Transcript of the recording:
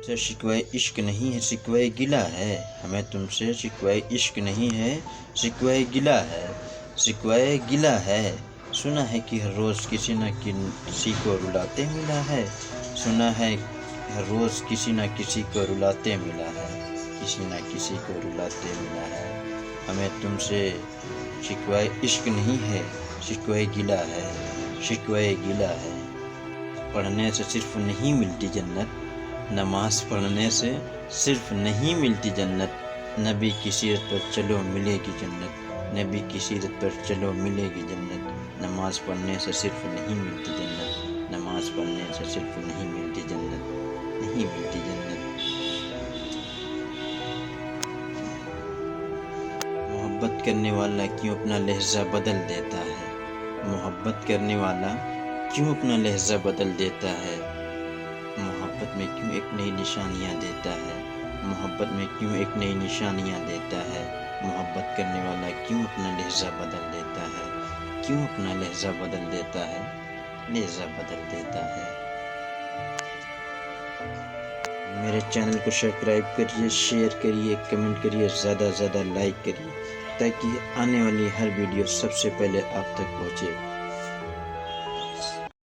سے شکوہ عشق نہیں ہے شکوہ گلہ ہے، ہمیں تم سے شکوہ عشق نہیں ہے شکوہ گلہ ہے، شکوہ گلہ ہے۔ سنا ہے کہ ہر روز کسی نہ کسی کو رلاتے ملا ہے، سنا ہے ہر روز کسی نہ کسی کو رلاتے ملا ہے، کسی نہ کسی کو رلاتے ملا ہے۔ ہمیں تم سے شکوہ عشق نہیں ہے شکوہ گلہ ہے، شکوہ گلہ ہے۔ پڑھنے سے صرف نہیں ملتی جنت، نماز پڑھنے سے صرف نہیں ملتی جنت، نبی کی سیرت پر چلو ملے گی جنت، نبی کی سیرت پر چلو ملے گی جنت۔ نماز پڑھنے سے صرف نہیں ملتی جنت، نماز پڑھنے سے صرف نہیں ملتی جنت، نہیں ملتی جنت۔ محبت کرنے والا کیوں اپنا لہجہ بدل دیتا ہے، محبت کرنے والا کیوں اپنا لہجہ بدل دیتا ہے، محبت میں کیوں ایک نئی نشانیاں دیتا ہے، محبت میں کیوں ایک نئی نشانیاں دیتا ہے، محبت کرنے والا کیوں اپنا لہجہ بدل دیتا ہے، کیوں اپنا لہجہ بدل دیتا ہے، لہجہ بدل دیتا ہے۔ میرے چینل کو سبسکرائب کریے، شیئر کریے، کمنٹ کریے، زیادہ سے زیادہ لائک کریے تاکہ آنے والی ہر ویڈیو سب سے پہلے آپ تک پہنچے۔